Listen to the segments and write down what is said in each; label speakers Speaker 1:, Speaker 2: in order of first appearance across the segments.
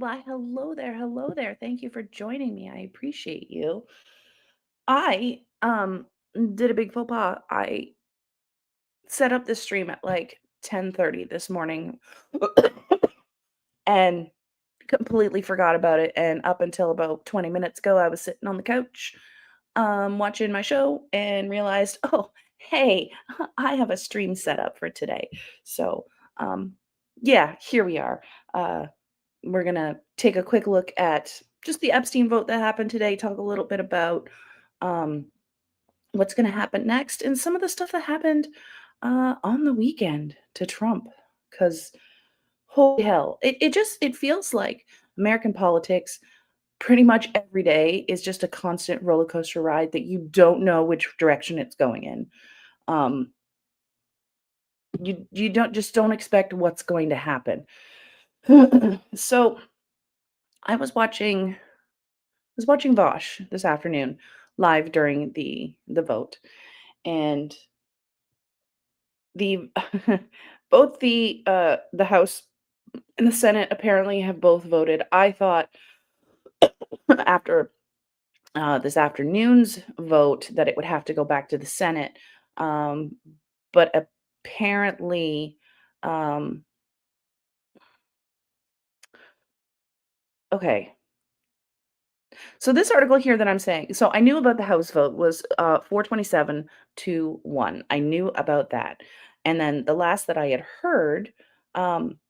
Speaker 1: Why, hello there. Hello there. Thank you for joining me. I appreciate you. I did a big faux pas. I set up this stream at like 10:30 this morning and completely forgot about it. And up until about 20 minutes ago, I was sitting on the couch watching my show and realized, oh, hey, I have a stream set up for today. So, um, yeah, here we are. Uh, we're going to take a quick look at just the Epstein vote that happened today, talk a little bit about um, what's going to happen next, and some of the stuff that happened on the weekend to Trump. Because holy hell, it feels like American politics pretty much every day is just a constant roller coaster ride that you don't know which direction it's going in. Um, you don't expect what's going to happen. So I was watching Vosh this afternoon live during the vote, and the both the House and the Senate apparently have both voted. I thought after this afternoon's vote that it would have to go back to the Senate, um, but apparently, um, okay. So this article here that I'm saying, so I knew about the House vote was 427 to 1. I knew about that. And then the last that I had heard um,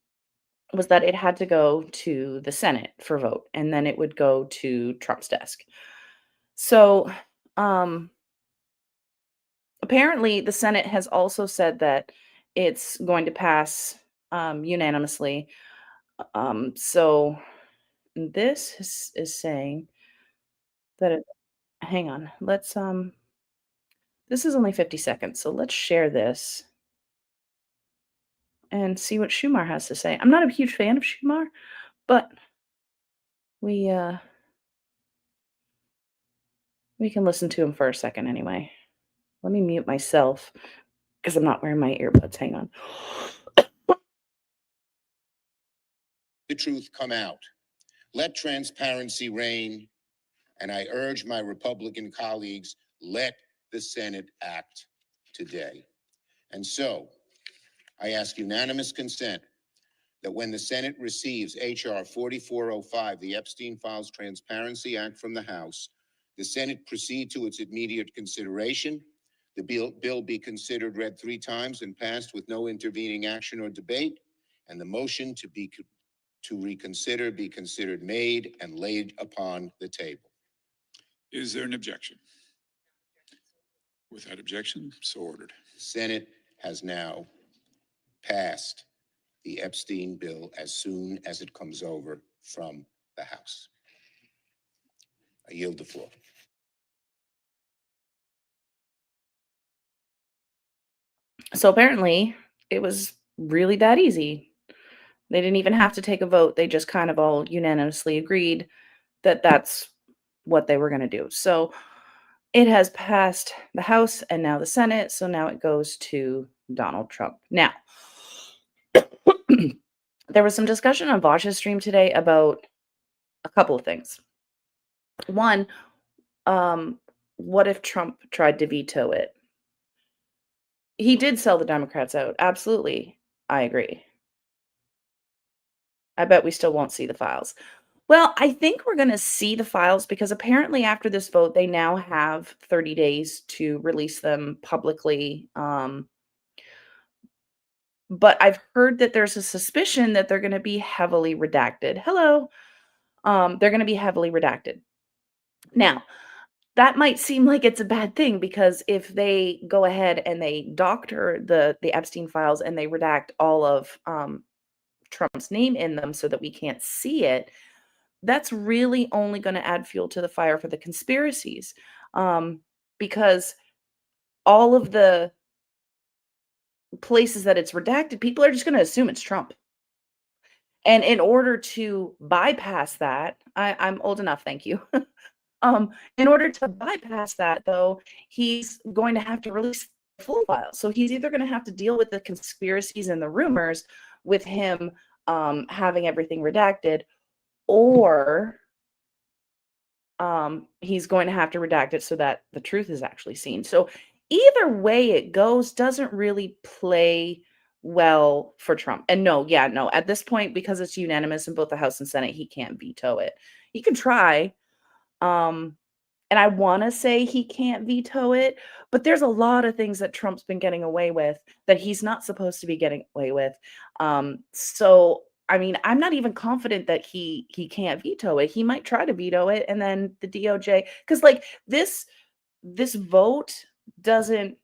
Speaker 1: was that it had to go to the Senate for vote, and then it would go to Trump's desk. So um, apparently, the Senate has also said that it's going to pass unanimously. So this is saying that hang on. This is only 50 seconds, so let's share this and see what Schumer has to say. I'm not a huge fan of Schumer, but we uh we can listen to him for a second anyway. Let me mute myself because I'm not wearing my earbuds. Hang on.
Speaker 2: The truth come out. Let transparency reign, and I urge my Republican colleagues, let the Senate act today. And so, I ask unanimous consent that when the Senate receives H.R. 4405, the Epstein Files Transparency Act from the House, the Senate proceed to its immediate consideration. The bill be considered, read 3 times, and passed with no intervening action or debate, and the motion to reconsider be considered made and laid upon the table.
Speaker 3: Is there an objection? Without objection, so ordered.
Speaker 2: The Senate has now passed the Epstein bill as soon as it comes over from the House. I yield the floor.
Speaker 1: So apparently, it was really that easy. They didn't even have to take a vote. They just kind of all unanimously agreed that that's what they were going to do. So it has passed the House and now the Senate. So now it goes to Donald Trump. Now, there was some discussion on Vosh's stream today about a couple of things. One, what if Trump tried to veto it? He did sell the Democrats out. Absolutely. I agree. I bet we still won't see the files. Well, I think we're going to see the files because apparently after this vote, they now have 30 days to release them publicly. But I've heard that there's a suspicion that they're going to be heavily redacted. Hello. They're going to be heavily redacted. Now, that might seem like it's a bad thing because if they go ahead and they doctor the Epstein files and they redact all of Trump's name in them so that we can't see it, that's really only going to add fuel to the fire for the conspiracies, because all of the places that it's redacted, people are just going to assume it's Trump. And in order to bypass that, I'm old enough, thank you. In order to bypass that, though, he's going to have to release the full file. So he's either going to have to deal with the conspiracies and the rumors with him having everything redacted, or he's going to have to redact it so that the truth is actually seen. So either way it goes doesn't really play well for Trump. And no, yeah, no, at this point, because it's unanimous in both the House and Senate, he can't veto it. He can try. Um, and I want to say he can't veto it, but there's a lot of things that Trump's been getting away with that he's not supposed to be getting away with. So I mean, I'm not even confident that he can't veto it. He might try to veto it, and then the DOJ, because like this vote doesn't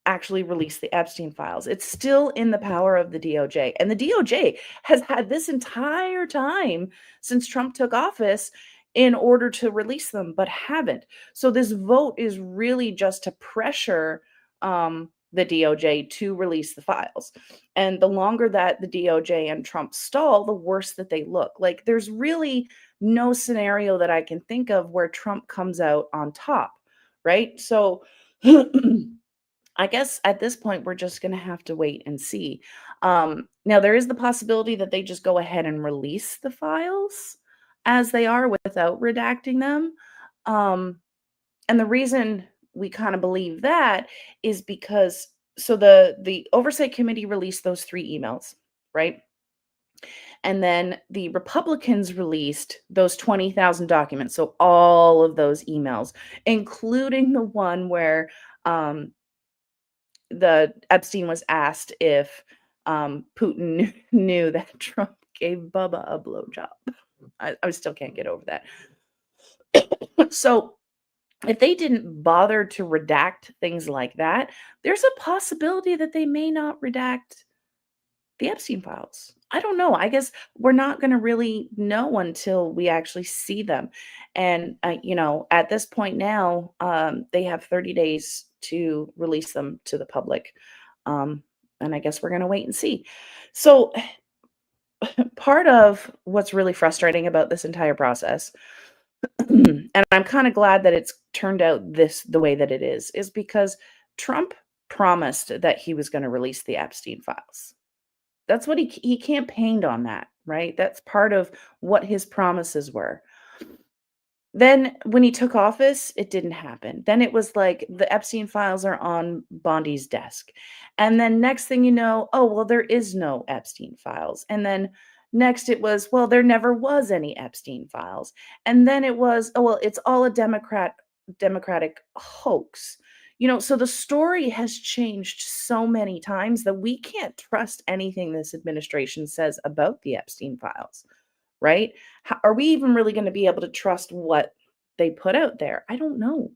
Speaker 1: actually release the Epstein files. It's still in the power of the DOJ. And the DOJ has had this entire time since Trump took office in order to release them, but haven't. So this vote is really just to pressure the DOJ to release the files. And the longer that the DOJ and Trump stall, the worse that they look. Like there's really no scenario that I can think of where Trump comes out on top, right? So I guess at this point, we're just going to have to wait and see. Now, there is the possibility that they just go ahead and release the files as they are without redacting them. Um, and the reason we kind of believe that is because the oversight committee released those 3 emails, right? And then the Republicans released those 20,000 documents. So all of those emails, including the one where um, the Epstein was asked if Putin knew that Trump gave Bubba a blowjob. I still can't get over that. So if they didn't bother to redact things like that, there's a possibility that they may not redact the Epstein files. I don't know. I guess we're not going to really know until we actually see them. And, at this point now, they have 30 days to release them to the public. And I guess we're going to wait and see. So, part of what's really frustrating about this entire process, and I'm kind of glad that it's turned out the way that it is because Trump promised that he was going to release the Epstein files. That's what he campaigned on that, right? That's part of what his promises were. Then when he took office, it didn't happen. Then it was like the Epstein files are on Bondi's desk. And then next thing you know, oh, well, there is no Epstein files. And then next it was, well, there never was any Epstein files. And then it was, oh, well, it's all a democratic hoax. So the story has changed so many times that we can't trust anything this administration says about the Epstein files, right? Are we even really going to be able to trust what they put out there? I don't know.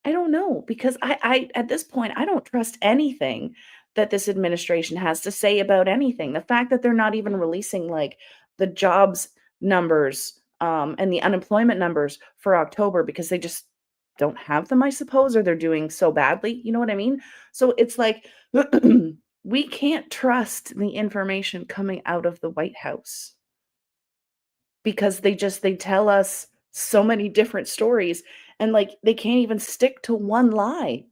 Speaker 1: I don't know because I at this point I don't trust anything that this administration has to say about anything. The fact that they're not even releasing like the jobs numbers and the unemployment numbers for October because they just don't have them, I suppose, or they're doing so badly. You know what I mean? So it's like we can't trust the information coming out of the White House because they tell us so many different stories and like they can't even stick to one lie.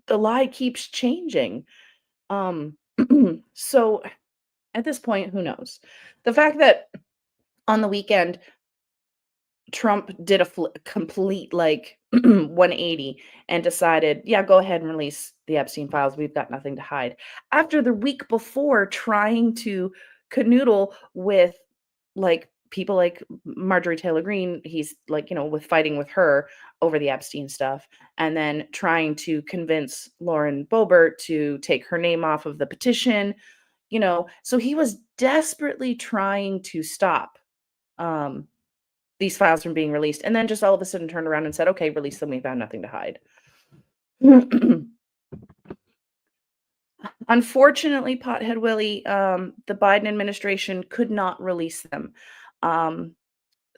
Speaker 1: The lie keeps changing. Um so at this point, who knows? The fact that on the weekend Trump did a complete like 180 and decided, yeah, go ahead and release the Epstein files. We've got nothing to hide. After the week before trying to canoodle with like people like Marjorie Taylor Greene, he's like, with fighting with her over the Epstein stuff, and then trying to convince Lauren Boebert to take her name off of the petition, so he was desperately trying to stop um these files from being released, and then just all of a sudden turned around and said, "Okay, release them. We found nothing to hide." Unfortunately, Pothead Willie, the Biden administration could not release them. Um,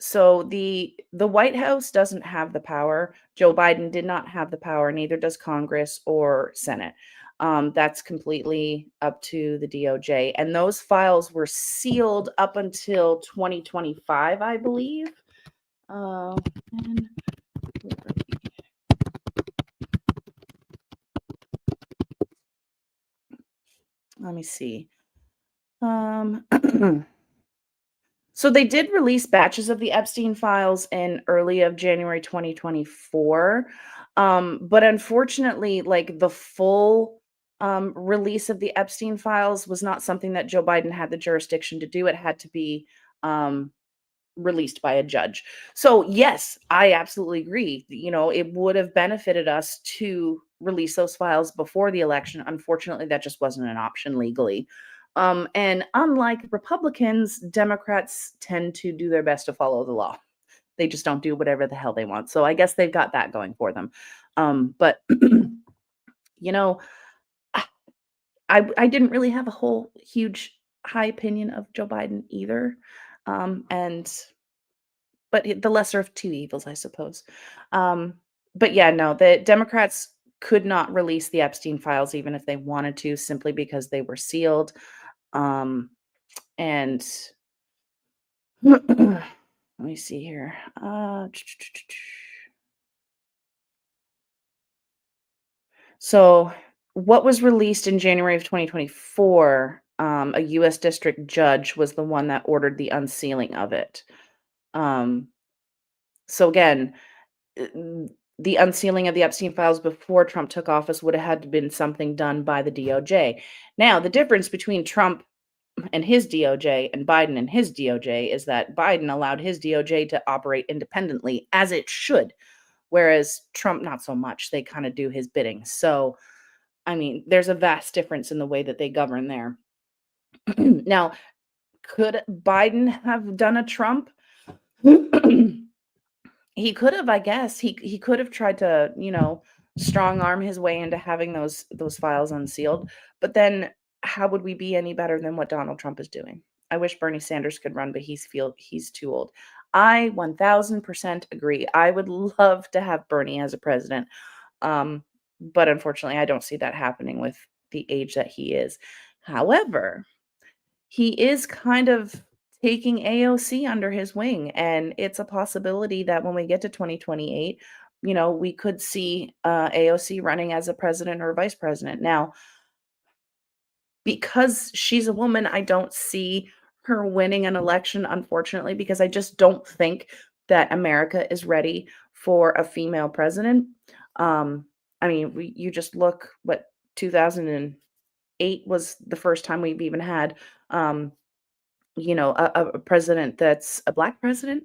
Speaker 1: so the White House doesn't have the power. Joe Biden did not have the power. Neither does Congress or Senate. That's completely up to the DOJ, and those files were sealed up until 2025, I believe. And let me see. So they did release batches of the Epstein files in early of January 2024. But unfortunately, like the full release of the Epstein files was not something that Joe Biden had the jurisdiction to do. It had to be um, released by a judge. So, yes, I absolutely agree. You know, it would have benefited us to release those files before the election. Unfortunately, that just wasn't an option legally. And unlike Republicans, Democrats tend to do their best to follow the law. They just don't do whatever the hell they want. So I guess they've got that going for them. But you know, I didn't really have a whole huge high opinion of Joe Biden either. And but the lesser of two evils, I suppose. Um, but yeah, no, the Democrats could not release the Epstein files even if they wanted to, simply because they were sealed. Um, and let me see here. So, what was released in January of 2024? A U.S. district judge was the one that ordered the unsealing of it. Um, so again, the unsealing of the Epstein files before Trump took office would have had to been something done by the DOJ. Now, the difference between Trump and his DOJ and Biden and his DOJ is that Biden allowed his DOJ to operate independently as it should, whereas Trump not so much. They kind of do his bidding. So, I mean, there's a vast difference in the way that they govern there. Now, could Biden have done a Trump? He could have, I guess. He could have tried to, strong arm his way into having those files unsealed. But then how would we be any better than what Donald Trump is doing? I wish Bernie Sanders could run, but he's too old. I 1000% agree. I would love to have Bernie as a president. But unfortunately, I don't see that happening with the age that he is. However, he is kind of taking AOC under his wing, and it's a possibility that when we get to 2028, we could see AOC running as a president or a vice president. Now, because she's a woman, I don't see her winning an election, unfortunately, because I just don't think that America is ready for a female president. Um, I mean, you just look what 2008 was the first time we've even had um, a president that's a black president,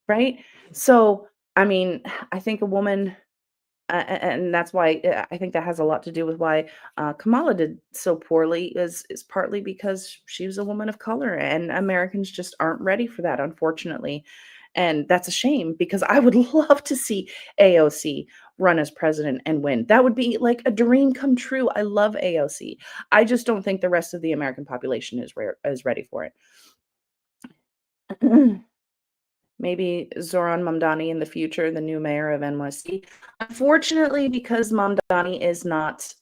Speaker 1: right? So, I mean, I think a woman, and that's why I think that has a lot to do with why Kamala did so poorly is partly because she was a woman of color, and Americans just aren't ready for that, unfortunately. And that's a shame because I would love to see AOC run as president and win. That would be like a dream come true. I love AOC. I just don't think the rest of the American population is ready for it. Maybe Zoran Mamdani in the future, the new mayor of NYC. Unfortunately, because Mamdani is not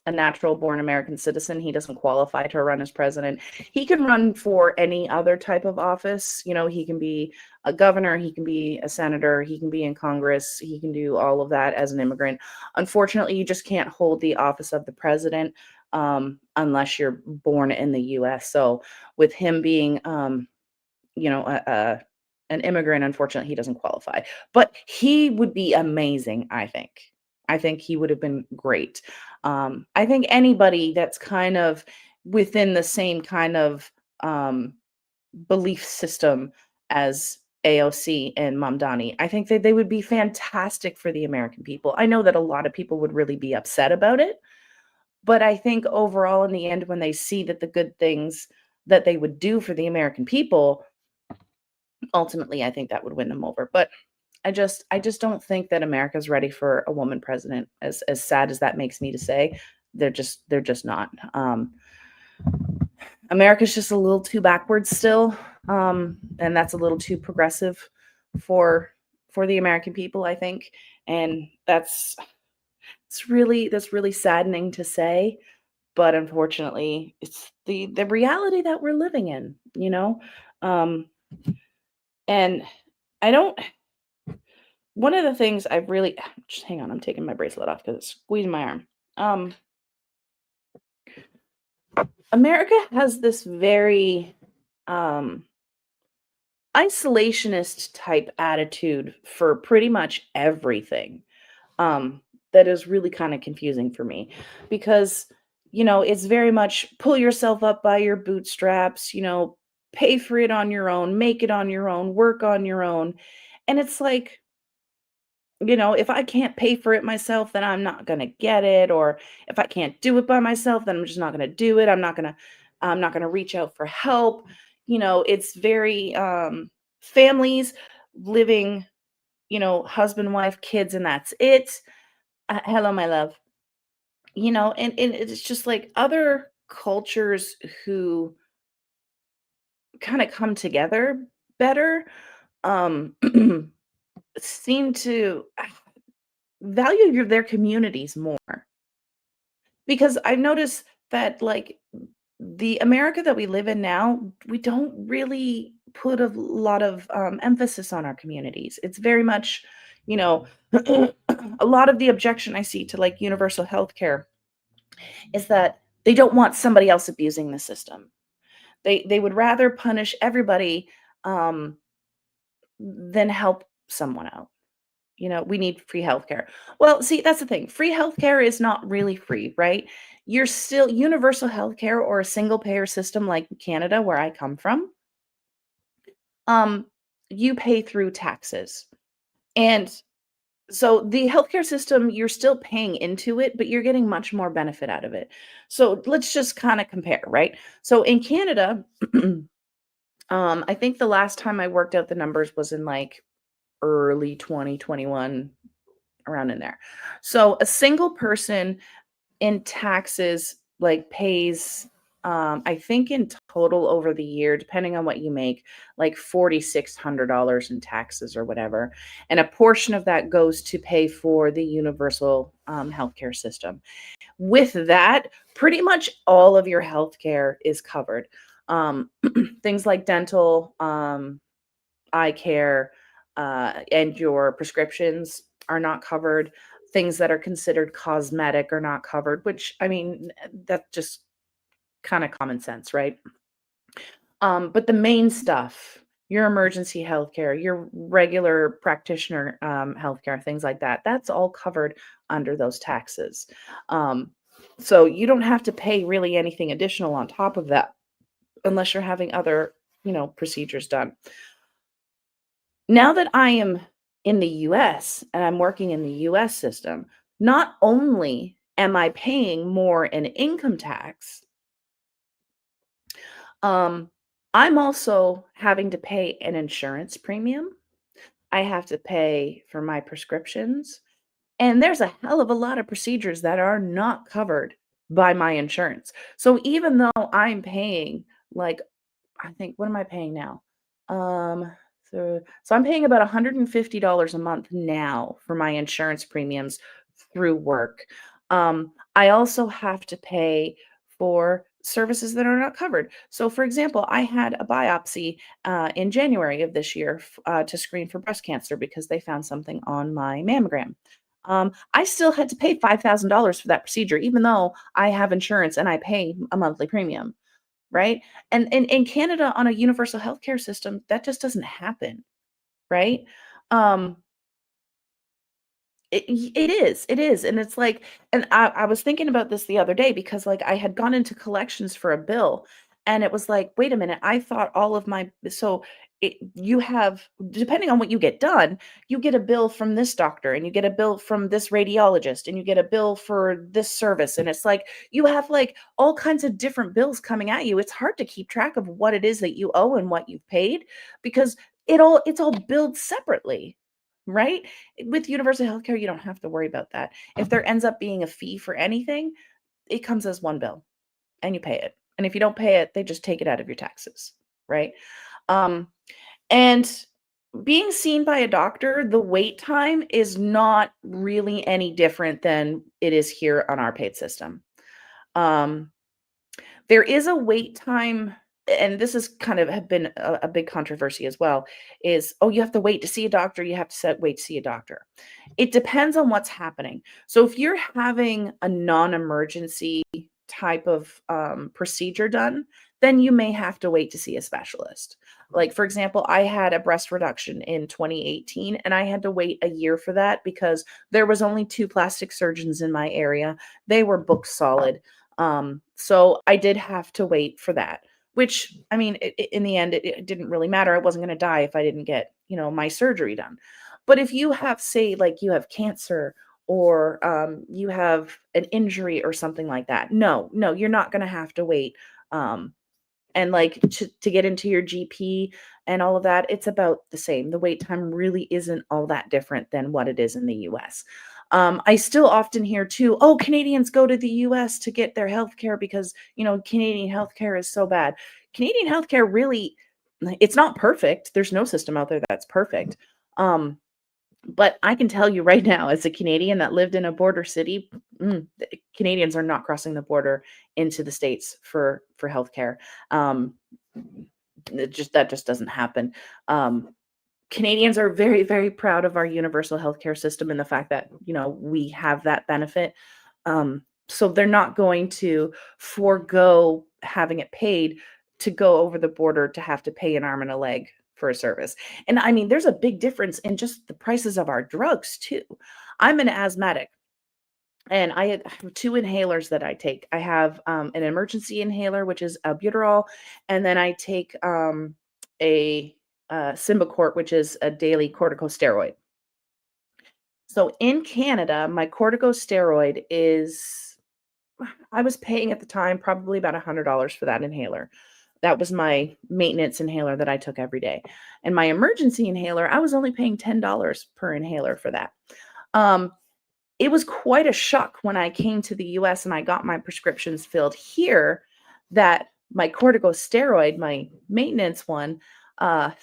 Speaker 1: a natural born American citizen, he doesn't qualify to run as president. He can run for any other type of office. He can be a governor, he can be a senator, he can be in Congress, he can do all of that as an immigrant. Unfortunately, you just can't hold the office of the president unless you're born in the US. So with him being you know, a, a an immigrant, unfortunately, he doesn't qualify. But he would be amazing, I think. I think he would have been great. I think anybody that's kind of within the same kind of belief system as AOC and Mamdani, I think that they would be fantastic for the American people. I know that a lot of people would really be upset about it, but I think overall, in the end, when they see that the good things that they would do for the American people, ultimately, I think that would win them over. But I just don't think that America's ready for a woman president. As sad as that makes me to say, they're just not. America's just a little too backwards still, and that's a little too progressive for the American people, I think, and that's really saddening to say, but unfortunately, it's the reality that we're living in. Um, and I don't One of the things I've really just hang on, I'm taking my bracelet off because it's squeezing my arm. Um, America has this very isolationist type attitude for pretty much everything. Um, that is really kind of confusing for me because, it's very much pull yourself up by your bootstraps, pay for it on your own, make it on your own, work on your own. And it's like, if I can't pay for it myself, then I'm not going to get it. Or if I can't do it by myself, then I'm just not going to do it. I'm not going to reach out for help. It's very, families living, husband, wife, kids, and that's it. Hello, my love. And it's just like other cultures who kind of come together better, um, seem to value their communities more. Because I've noticed that, like, the America that we live in now, we don't really put a lot of emphasis on our communities. It's very much, you know, a lot of the objection I see to like universal health care is that they don't want somebody else abusing the system. They would rather punish everybody um, than help someone out. We need free healthcare. Well, see, that's the thing. Free healthcare is not really free, right? You're still universal healthcare or a single payer system like Canada, where I come from. Um, you pay through taxes. And so the healthcare system, you're still paying into it, but you're getting much more benefit out of it. So let's just kind of compare, right? So in Canada, I think the last time I worked out the numbers was in like early 2021, around in there. So a single person in taxes like pays I think in total over the year, depending on what you make, like $4,600 in taxes or whatever. And a portion of that goes to pay for the universal healthcare system. With that, pretty much all of your healthcare is covered. Um, things like dental, eye care, and your prescriptions are not covered. Things that are considered cosmetic are not covered, which I mean, that's just kind of common sense, right? But the main stuff, your emergency healthcare, your regular practitioner healthcare, things like that, that's all covered under those taxes. Um, so you don't have to pay really anything additional on top of that unless you're having other, procedures done. Now that I am in the US and I'm working in the US system, not only am I paying more in income tax, um, I'm also having to pay an insurance premium. I have to pay for my prescriptions. And there's a hell of a lot of procedures that are not covered by my insurance. So even though I'm paying like I think what am I paying now? Um, so I'm paying about $150 a month now for my insurance premiums through work. I also have to pay for services that are not covered. So, for example, I had a biopsy in January of this year to screen for breast cancer because they found something on my mammogram. I still had to pay $5,000 for that procedure, even though I have insurance and I pay a monthly premium, right? And in Canada, on a universal healthcare system, that just doesn't happen, right? Um, it is, and it's like and I was thinking about this the other day because, like, I had gone into collections for a bill, and it was like, "Wait a minute, I thought all of my" so, you have depending on what you get done, you get a bill from this doctor, and you get a bill from this radiologist, and you get a bill for this service, and it's like, you have, like, all kinds of different bills coming at you. It's hard to keep track of what it is that you owe and what you've paid because it's all billed separately, right? With universal healthcare, you don't have to worry about that. If there ends up being a fee for anything, it comes as one bill and you pay it. And if you don't pay it, they just take it out of your taxes, right? Um, and being seen by a doctor, the wait time is not really any different than it is here on our paid system. Um, there is a wait time, and this is kind of have been a big controversy as well, is, "Oh, you have to wait to see a doctor, you have to wait to see a doctor." It depends on what's happening. So if you're having a non-emergency type of procedure done, then you may have to wait to see a specialist. Like, for example, I had a breast reduction in 2018 and I had to wait a year for that because there was only 2 plastic surgeons in my area. They were booked solid. So I did have to wait for that, which, I mean, in the end, it didn't really matter. I wasn't going to die if I didn't get, my surgery done. But if you have, say, like you have cancer or you have an injury or something like that, no, you're not going to have to wait. And like to get into your GP and all of that, it's about the same. The wait time really isn't all that different than what it is in the US. I still often hear too, oh, Canadians go to the US to get their healthcare because, Canadian healthcare is so bad. Canadian healthcare really, it's not perfect. There's no system out there that's perfect. But I can tell you right now, as a Canadian that lived in a border city, Canadians are not crossing the border into the States for healthcare. Um, that just doesn't happen. Canadians are very, very proud of our universal healthcare system and the fact that, we have that benefit. So they're not going to forego having it paid to go over the border to have to pay an arm and a leg for a service. And I mean, there's a big difference in just the prices of our drugs too. I'm an asthmatic and have 2 inhalers that I take. I have an emergency inhaler, which is albuterol, and then I take a Symbicort, which is a daily corticosteroid. So in Canada, my corticosteroid is, I was paying at the time probably about $100 for that inhaler. That was my maintenance inhaler that I took every day. And my emergency inhaler, I was only paying $10 per inhaler for that. Um, it was quite a shock when I came to the US and I got my prescriptions filled here that my corticosteroid, my maintenance one, that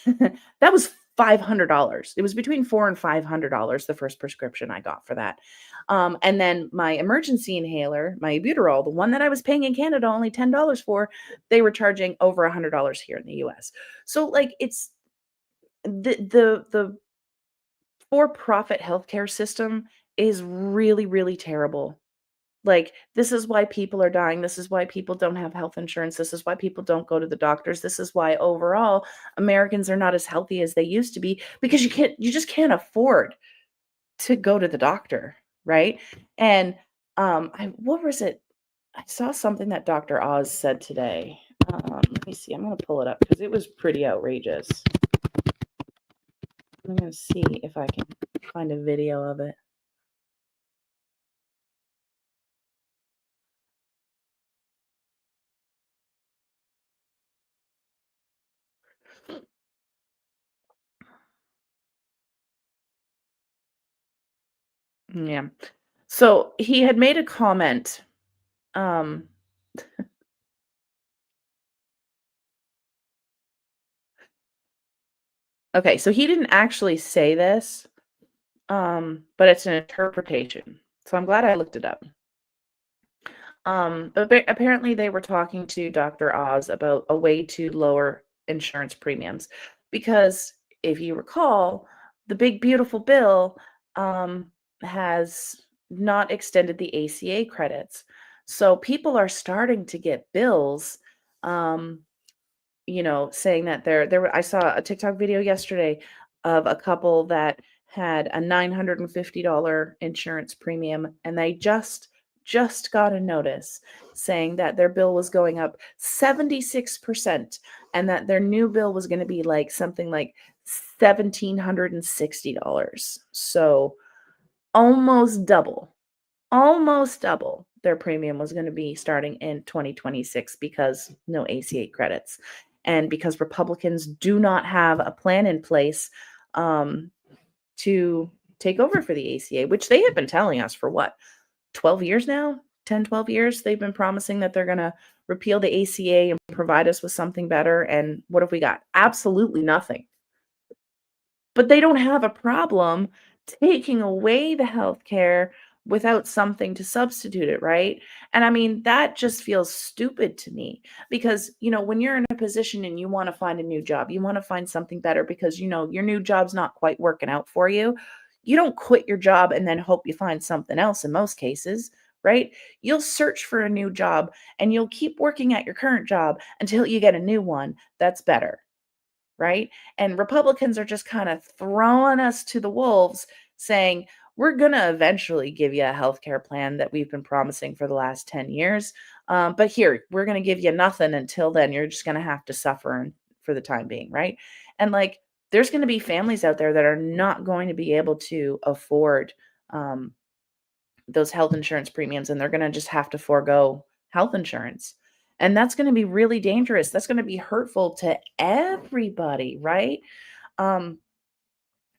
Speaker 1: was $500. It was between $400 and $500 the first prescription I got for that. And then my emergency inhaler, my albuterol, the one that I was paying in Canada only $10 for, they were charging over $100 here in the US. So like it's the for-profit healthcare system is really, really terrible. Like, this is why people are dying. This is why people don't have health insurance. This is why people don't go to the doctors. This is why overall Americans are not as healthy as they used to be because you just can't afford to go to the doctor, right? And what was it? I saw something that Dr. Oz said today. Let me see. I'm going to pull it up because it was pretty outrageous. I'm going to see if I can find a video of it. Yeah. So he had made a comment. Um, okay, so he didn't actually say this, but it's an interpretation. So I'm glad I looked it up. But apparently they were talking to Dr. Oz about a way to lower insurance premiums because if you recall, the big beautiful bill has not extended the ACA credits. So people are starting to get bills um, saying that I saw a TikTok video yesterday of a couple that had a $950 insurance premium and they just got a notice saying that their bill was going up 76% and that their new bill was going to be like something like $1,760. So almost double their premium was going to be starting in 2026 because no ACA credits and because Republicans do not have a plan in place to take over for the ACA, which they have been telling us for what, 12 years now? 10, 12 years? They've been promising that they're going to repeal the ACA and provide us with something better. And what have we got? Absolutely nothing. But they don't have a problem taking away the healthcare without something to substitute it, right? And I mean, that just feels stupid to me because, when you're in a position and you want to find a new job, you want to find something better because, your new job's not quite working out for you. You don't quit your job and then hope you find something else in most cases, right? You'll search for a new job and you'll keep working at your current job until you get a new one that's better, right? And Republicans are just kind of throwing us to the wolves saying, we're going to eventually give you a healthcare plan that we've been promising for the last 10 years. But here, we're going to give you nothing until then. You're just going to have to suffer for the time being, right? And like, there's going to be families out there that are not going to be able to afford um, those health insurance premiums, and they're going to just have to forego health insurance. And that's going to be really dangerous. That's going to be hurtful to everybody, right? Um,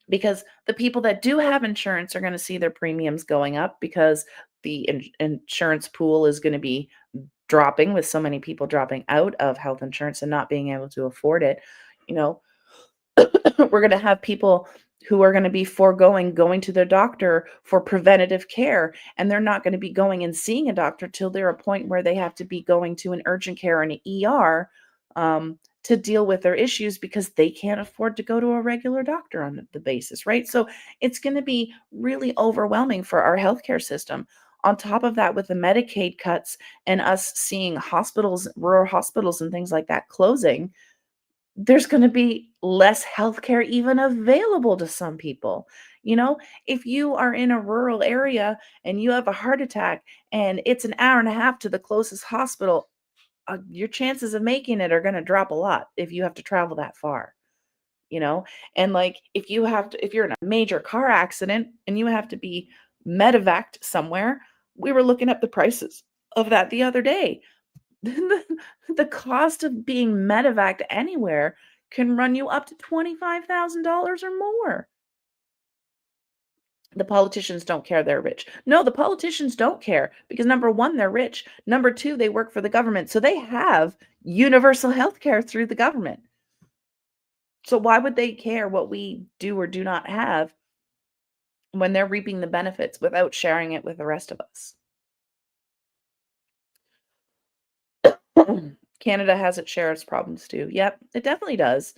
Speaker 1: because the people that do have insurance are going to see their premiums going up because the insurance pool is going to be dropping with so many people dropping out of health insurance and not being able to afford it. You know, we're going to have people who are going to be foregoing going to their doctor for preventative care, and they're not going to be going and seeing a doctor till they're a point where they have to be going to an urgent care or an ER to deal with their issues because they can't afford to go to a regular doctor on the basis, right? So it's going to be really overwhelming for our healthcare system. On top of that, with the Medicaid cuts and us seeing hospitals, rural hospitals, and things like that closing, there's going to be less healthcare even available to some people. You know, if you are in a rural area and you have a heart attack and it's an hour and a half to the closest hospital, your chances of making it are going to drop a lot if you have to travel that far, you know? And like if you're in a major car accident and you have to be medevaced somewhere, we were looking up the prices of that the other day. The cost of being medevaced anywhere can run you up to $25,000 or more. The politicians don't care they're rich. No, the politicians don't care because number one, they're rich. Number two, they work for the government. So they have universal health care through the government. So why would they care what we do or do not have when they're reaping the benefits without sharing it with the rest of us? Canada has its share of problems too. Yep, it definitely does.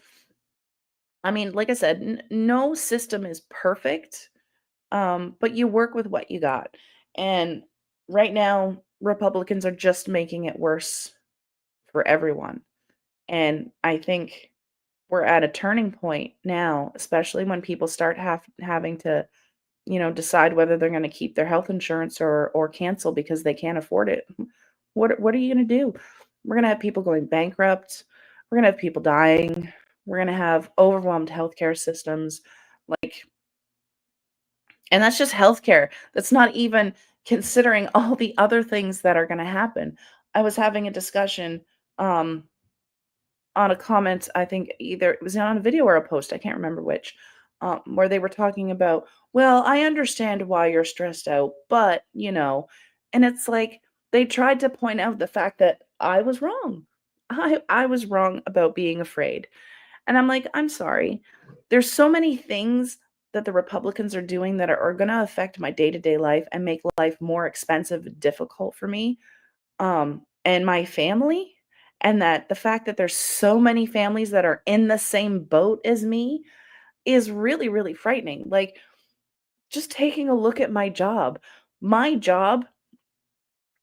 Speaker 1: I mean, like I said, no system is perfect, but you work with what you got. And right now, Republicans are just making it worse for everyone. And I think we're at a turning point now, especially when people start having to, decide whether they're going to keep their health insurance or cancel because they can't afford it. What are you going to do? We're going to have people going bankrupt. We're going to have people dying. We're going to have overwhelmed healthcare systems. Like, and that's just healthcare. That's not even considering all the other things that are going to happen. I was having a discussion um, on a comment, I think either it was on a video or a post, I can't remember which, where they were talking about, well, I understand why you're stressed out, but, and it's like they tried to point out the fact that I was wrong. I was wrong about being afraid. And I'm like, I'm sorry. There's so many things that the Republicans are doing that are going to affect my day-to-day life and make life more expensive and difficult for me and my family, and that the fact that there's so many families that are in the same boat as me is really, really frightening. Like, just taking a look at my job. My job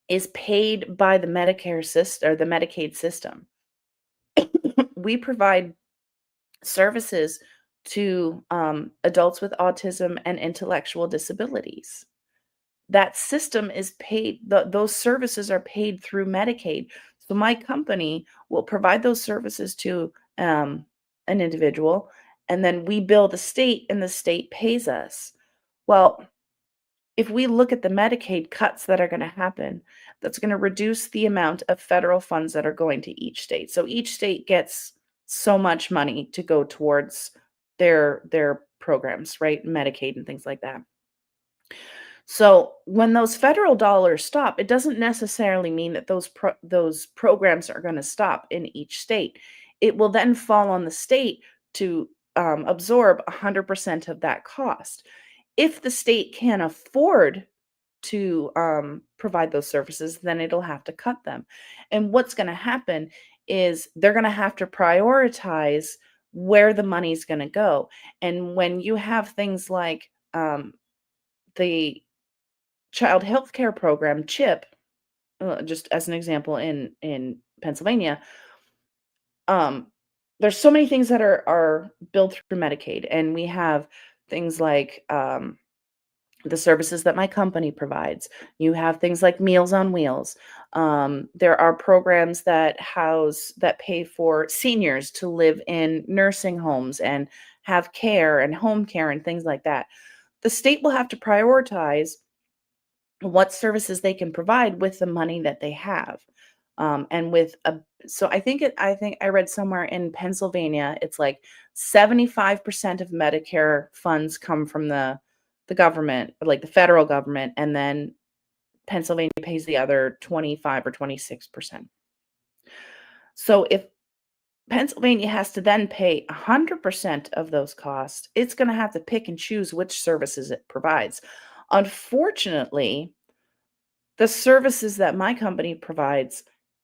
Speaker 1: is paid by the Medicare system or the Medicaid system. We provide services to adults with autism and intellectual disabilities. That system is paid, those services are paid through Medicaid. So my company will provide those services to an individual, and then we bill the state, and the state pays us. Well, if we look at the Medicaid cuts that are going to happen, that's going to reduce the amount of federal funds that are going to each state. So each state gets so much money to go towards their programs, right? Medicaid and things like that. So when those federal dollars stop, it doesn't necessarily mean that those programs are going to stop in each state. It will then fall on the state to absorb 100% of that cost. If the state can't afford to provide those services, then it'll have to cut them. And what's going to happen is they're going to have to prioritize where the money's going to go. And when you have things like the child health care program, CHIP, just as an example in Pennsylvania, um, there's so many things that are billed through Medicaid, and we have things like, the services that my company provides. You have things like Meals on Wheels. There are programs that pay for seniors to live in nursing homes and have care and home care and things like that. The state will have to prioritize what services they can provide with the money that they have. And with a so I think I read somewhere in Pennsylvania, it's like 75% of Medicare funds come from the government, like the federal government, and then Pennsylvania pays the other 25 or 26%. So if Pennsylvania has to then pay 100% of those costs, it's going to have to pick and choose which services it provides. Unfortunately, the services that my company provides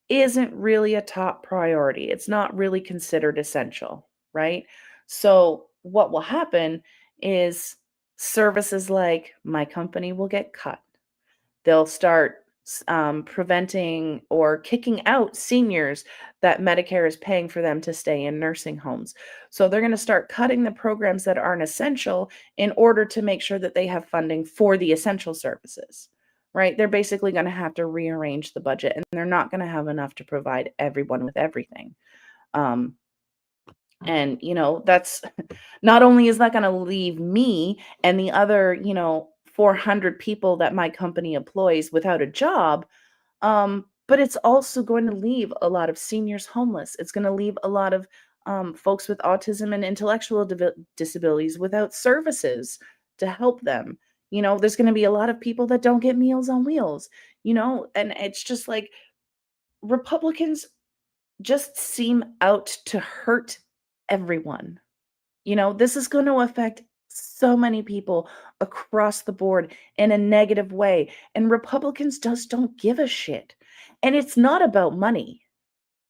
Speaker 1: isn't really a top priority. It's not really considered essential, right? So, what will happen is services like my company will get cut. They'll start preventing or kicking out seniors that Medicare is paying for them to stay in nursing homes. So they're going to start cutting the programs that aren't essential in order to make sure that they have funding for the essential services. Right? They're basically going to have to rearrange the budget, and they're not going to have enough to provide everyone with everything. Um, and that's not only is that going to leave me and the other 400 people that my company employs without a job, but it's also going to leave a lot of seniors homeless. It's going to leave a lot of folks with autism and intellectual disabilities without services to help them. There's going to be a lot of people that don't get Meals on Wheels, and it's just like Republicans just seem out to hurt everyone. This is going to affect so many people across the board in a negative way. And Republicans just don't give a shit. And it's not about money.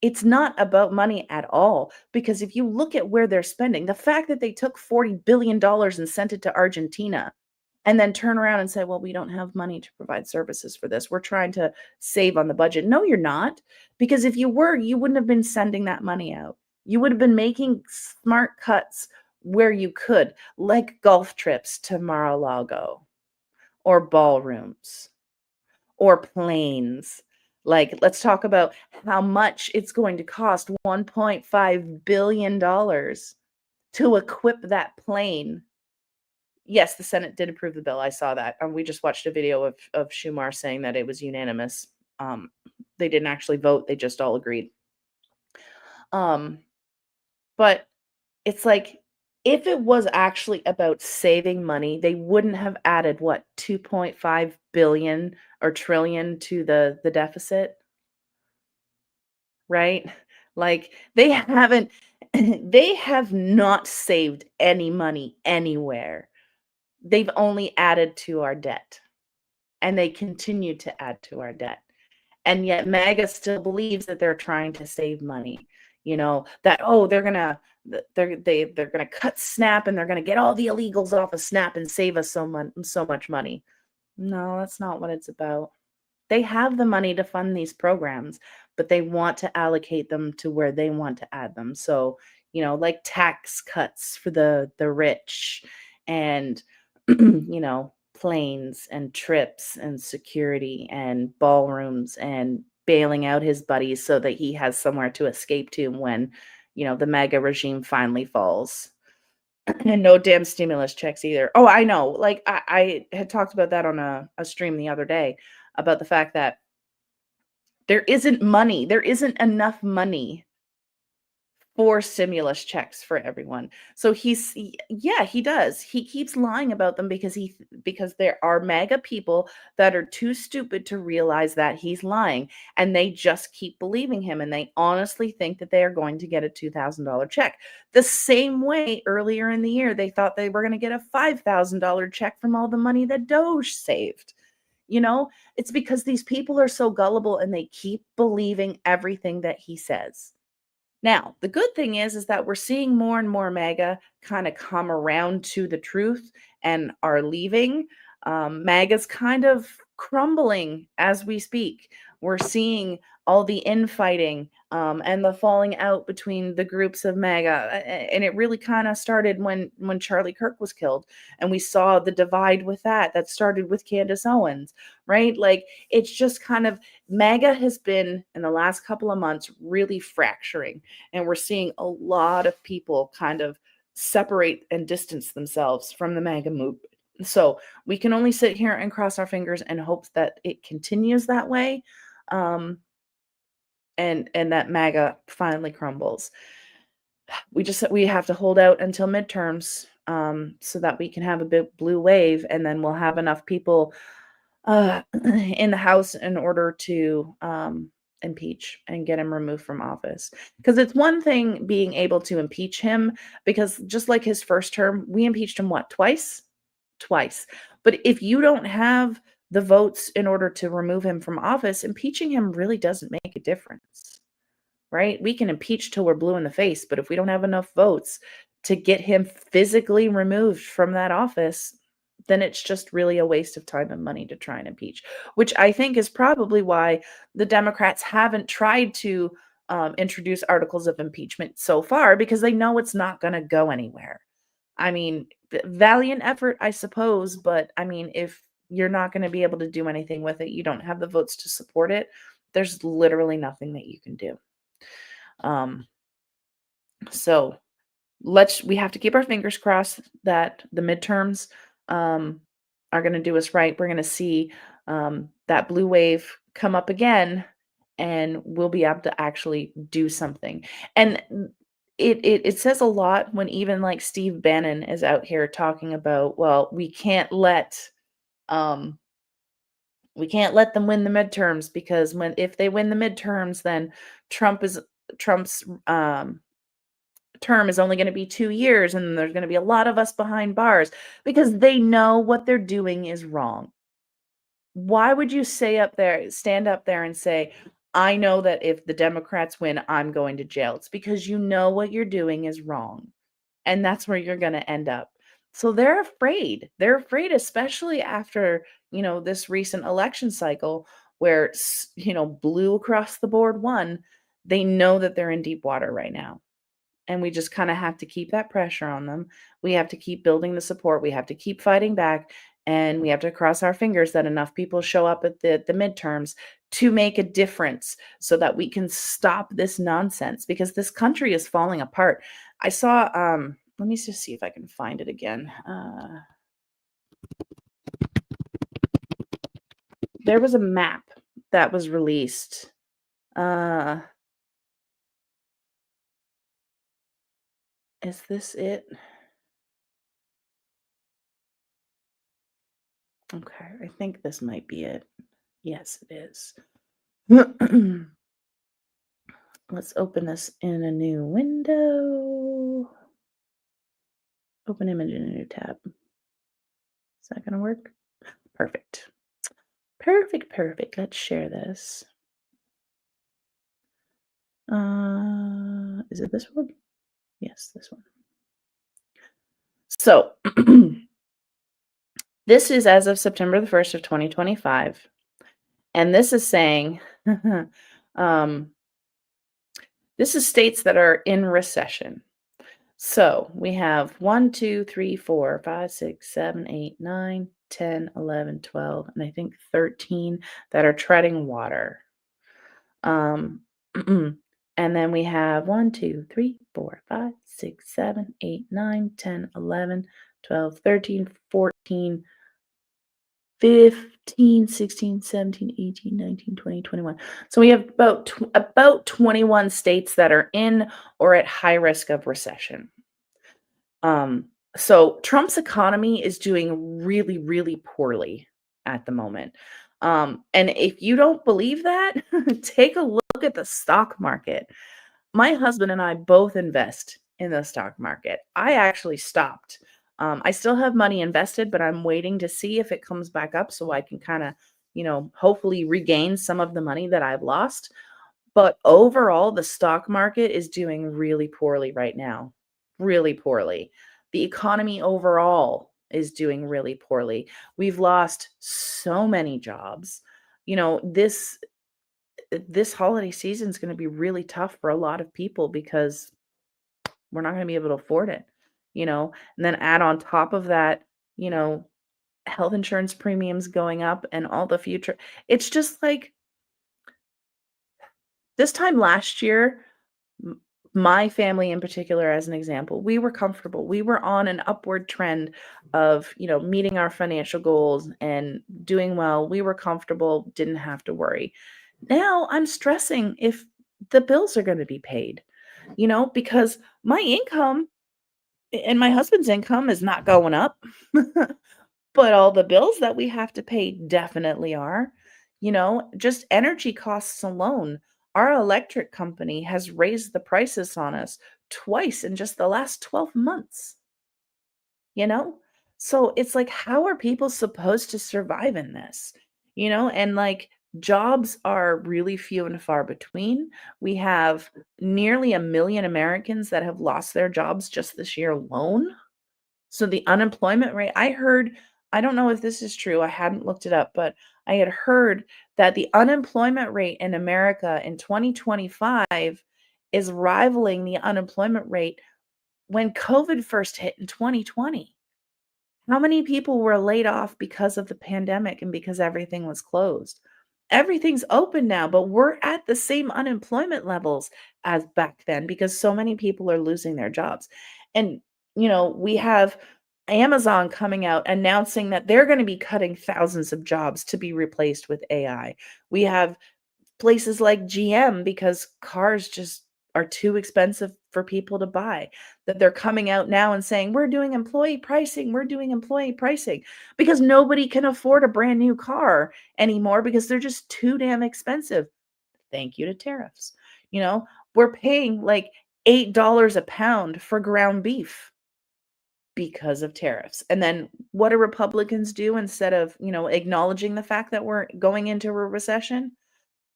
Speaker 1: It's not about money at all. Because if you look at where they're spending, the fact that they took $40 billion and sent it to Argentina and then turn around and say, well, we don't have money to provide services for this. We're trying to save on the budget. No, you're not. Because if you were, you wouldn't have been sending that money out. You would have been making smart cuts where you could, like golf trips to Mar-a-Lago or ballrooms or planes. Like, let's talk about how much it's going to cost $1.5 billion to equip that plane. Yes, the Senate did approve the bill. I saw that. We just watched a video of Schumer saying that it was unanimous. They didn't actually vote, they just all agreed. Um, but it's like, if it was actually about saving money, they wouldn't have added what, 2.5 billion or trillion to the deficit, right? Like they have not saved any money anywhere. They've only added to our debt, and they continue to add to our debt. And yet MAGA still believes that they're trying to save money. That, oh, they're gonna cut SNAP and they're gonna get all the illegals off of SNAP and save us so much money. No, that's not what it's about. They have the money to fund these programs, but they want to allocate them to where they want to add them. So, like tax cuts for the rich, and planes and trips and security and ballrooms and bailing out his buddies so that he has somewhere to escape to when, the MAGA regime finally falls. And no damn stimulus checks either. Oh, I know. Like I had talked about that on a stream the other day about the fact that there isn't money. There isn't enough money for stimulus checks for everyone. So yeah, he does. He keeps lying about them because there are MAGA people that are too stupid to realize that he's lying, and they just keep believing him, and they honestly think that they are going to get a $2,000 check. The same way earlier in the year they thought they were going to get a $5,000 check from all the money that Doge saved. It's because these people are so gullible and they keep believing everything that he says. Now, the good thing is that we're seeing more and more MAGA kind of come around to the truth and are leaving. MAGA's kind of crumbling as we speak. We're seeing all the infighting and the falling out between the groups of MAGA, and it really kind of started when Charlie Kirk was killed, and we saw the divide with that started with Candace Owens, right? Like, it's just kind of, MAGA has been in the last couple of months really fracturing, and we're seeing a lot of people kind of separate and distance themselves from the MAGA movement. So we can only sit here and cross our fingers and hope that it continues that way, and that MAGA finally crumbles. We have to hold out until midterms, so that we can have a big blue wave, and then we'll have enough people in the House in order to impeach and get him removed from office. Because it's one thing being able to impeach him, because just like his first term, we impeached him what, twice? Twice. But if you don't have the votes in order to remove him from office, impeaching him really doesn't make a difference, right? We can impeach till we're blue in the face, but if we don't have enough votes to get him physically removed from that office, then it's just really a waste of time and money to try and impeach, which I think is probably why the Democrats haven't tried to introduce articles of impeachment so far, because they know it's not going to go anywhere. I mean, valiant effort, I suppose, but I mean, if you're not going to be able to do anything with it, you don't have the votes to support it, there's literally nothing that you can do. So we have to keep our fingers crossed that the midterms are going to do us right. We're going to see that blue wave come up again, and we'll be able to actually do something. And it says a lot when even like Steve Bannon is out here talking about, well, um we can't let them win the midterms, because if they win the midterms, then Trump's term is only going to be 2 years, and there's going to be a lot of us behind bars, because they know what they're doing is wrong. Why would you stand up there and say, I know that if the Democrats win, I'm going to jail? It's because you know what you're doing is wrong, and that's where you're going to end up. So they're afraid. They're afraid, especially after, this recent election cycle where, blue across the board won. They know that they're in deep water right now. And we just kind of have to keep that pressure on them. We have to keep building the support. We have to keep fighting back. And we have to cross our fingers that enough people show up at the midterms to make a difference, so that we can stop this nonsense, because this country is falling apart. I saw, let me just see if I can find it again. There was a map that was released. Is this it? Okay, I think this might be it. Yes, it is. Let's open this in a new window. Open image in a new tab. Is that going to work? Perfect. Perfect. Let's share this. Is it this one? Yes, this one. So, this is as of September the 1st of 2025. And this is saying, this is states that are in recession. So we have 1, 2, 3, 4, 5, 6, 7, 8, 9, 10, 11, 12, and I think 13 that are treading water. And then we have 1, 2, 3, 4, 5, 6, 7, 8, 9, 10, 11, 12, 13, 14, 15, 16, 17, 18, 19, 20, 21. So we have about 21 states that are in or at high risk of recession. So Trump's economy is doing really, really poorly at the moment. And if you don't believe that, take a look at the stock market. My husband and I both invest in the stock market. I actually stopped. I still have money invested, but I'm waiting to see if it comes back up so I can kind of, hopefully regain some of the money that I've lost. But overall, the stock market is doing really poorly right now. Really poorly. The economy overall is doing really poorly. We've lost so many jobs. You know, this holiday season is going to be really tough for a lot of people because we're not going to be able to afford it, you know. And then add on top of that, you know, health insurance premiums going up and all the future. It's just like this time last year, m my family in particular, as an example, we were comfortable. We were on an upward trend of, you know, meeting our financial goals and doing well. We were comfortable, didn't have to worry. Now I'm stressing if the bills are gonna be paid, you know, because my income and my husband's income is not going up. But all the bills that we have to pay definitely are. You know, just energy costs alone. Our electric company has raised the prices on us twice in just the last 12 months, you know? So it's like, how are people supposed to survive in this? You know, and like jobs are really few and far between. We have nearly 1 million Americans that have lost their jobs just this year alone. So the unemployment rate, I heard, I don't know if this is true, I hadn't looked it up, but I had heard that the unemployment rate in America in 2025 is rivaling the unemployment rate when COVID first hit in 2020. How many people were laid off because of the pandemic and because everything was closed? Everything's open now, but we're at the same unemployment levels as back then because so many people are losing their jobs. And, you know, we have Amazon coming out announcing that they're going to be cutting thousands of jobs to be replaced with AI. We have places like GM because cars just are too expensive for people to buy, that they're coming out now and saying, "We're doing employee pricing, we're doing employee pricing," because nobody can afford a brand new car anymore because they're just too damn expensive. Thank you to tariffs. You know, we're paying like $8 a pound for ground beef because of tariffs. And then what do Republicans do instead of, you know, acknowledging the fact that we're going into a recession?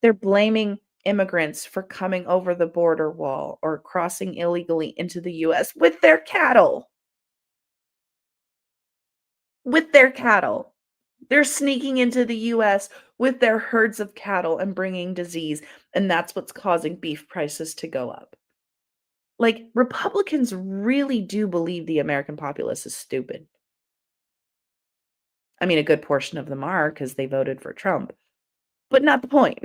Speaker 1: They're blaming immigrants for coming over the border wall or crossing illegally into the US with their cattle. With their cattle. They're sneaking into the US with their herds of cattle and bringing disease, and that's what's causing beef prices to go up. Like, Republicans really do believe the American populace is stupid. I mean, a good portion of them are because they voted for Trump. But not the point.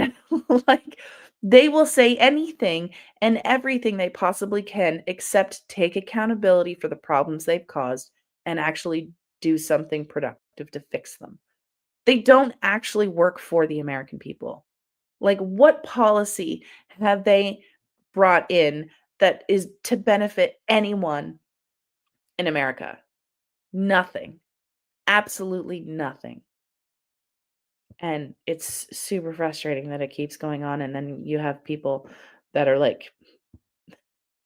Speaker 1: Like, they will say anything and everything they possibly can except take accountability for the problems they've caused and actually do something productive to fix them. They don't actually work for the American people. Like, what policy have they brought in that is to benefit anyone in America? Nothing. Absolutely nothing. And it's super frustrating that it keeps going on, and then you have people that are, like,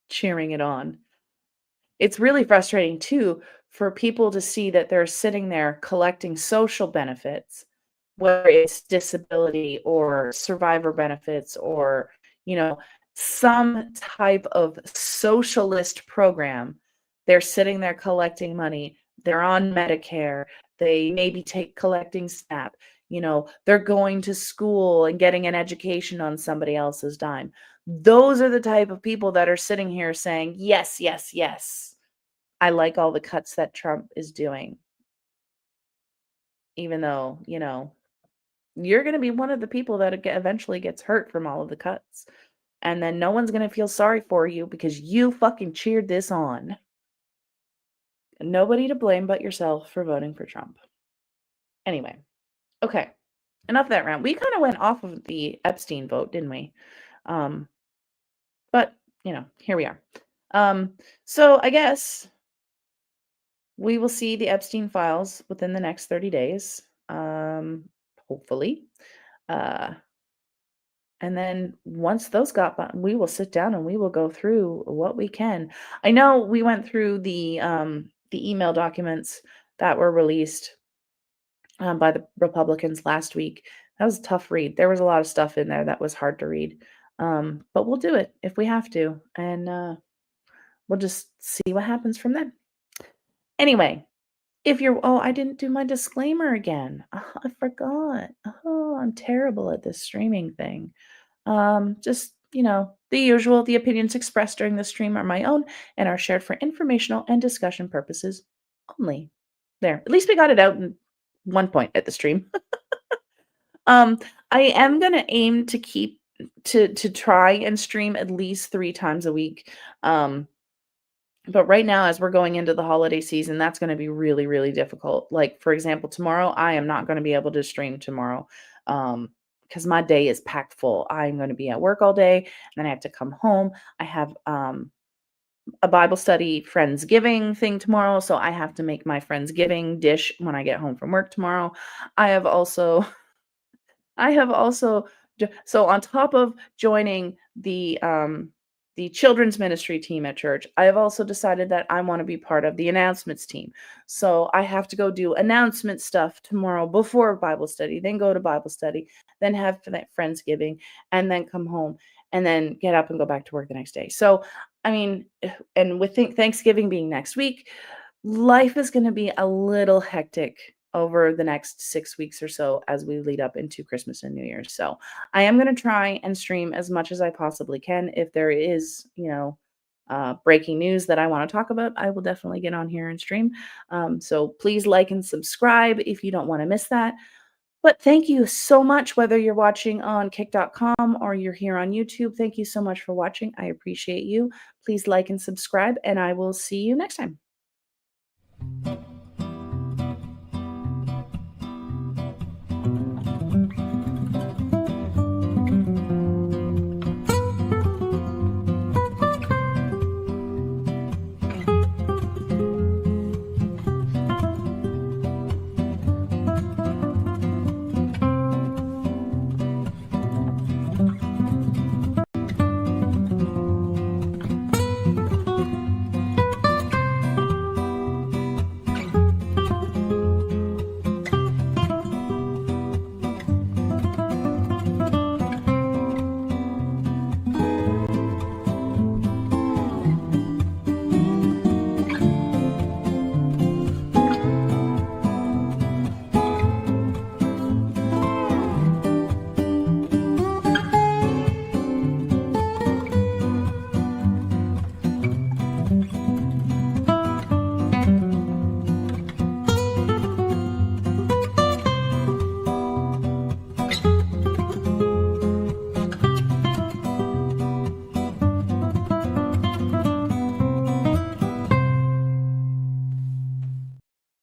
Speaker 1: cheering it on. It's really frustrating too for people to see that they're sitting there collecting social benefits, whether it's disability or survivor benefits or, you know, some type of socialist program. They're sitting there collecting money. They're on Medicare. They maybe take collecting SNAP. You know, they're going to school and getting an education on somebody else's dime. Those are the type of people that are sitting here saying, "Yes, yes, yes. I like all the cuts that Trump is doing." Even though, you know, you're gonna be one of the people that eventually gets hurt from all of the cuts. And then no one's gonna feel sorry for you because you fucking cheered this on. Nobody to blame but yourself for voting for Trump. Anyway, okay, enough of that rant. We kinda went off of the Epstein vote, didn't we? Um, but, you know, here we are. Um, so I guess we will see the Epstein files within the next 30 days, hopefully. Uh, and then once those we will sit down and we will go through what we can. I know we went through the email documents that were released by the Republicans last week. That was a tough read. There was a lot of stuff in there that was hard to read. But we'll do it if we have to, and we'll just see what happens from then. Anyway, If you're oh, I didn't do my disclaimer again. I forgot. Oh, I'm terrible at this streaming thing. Just, the usual, the opinions expressed during the stream are my own and are shared for informational and discussion purposes only. There. At least we got it out in one point at the stream. Um, I am gonna aim to keep to try and stream at least 3 times a week. But right now, as we're going into the holiday season, that's gonna be really, really difficult. Like, for example, tomorrow, I am not gonna be able to stream tomorrow, because my day is packed full. I'm gonna be at work all day, and then I have to come home. I have, a Bible study Friendsgiving thing tomorrow, so I have to make my Friendsgiving dish when I get home from work tomorrow. I have also I have also so on top of joining the children's ministry team at church, I have also decided that I want to be part of the announcements team. So I have to go do announcement stuff tomorrow before Bible study, then go to Bible study, then have that Friendsgiving, and then come home and then get up and go back to work the next day. So, I mean, and with Thanksgiving being next week, life is going to be a little hectic over the next 6 weeks or so as we lead up into Christmas and New Year's. So I am going to try and stream as much as I possibly can. If there is, breaking news that I want to talk about, I will definitely get on here and stream. So please like and subscribe if you don't want to miss that. But thank you so much, whether you're watching on kick.com or you're here on YouTube. Thank you so much for watching. I appreciate you. Please like and subscribe, and I will see you next time.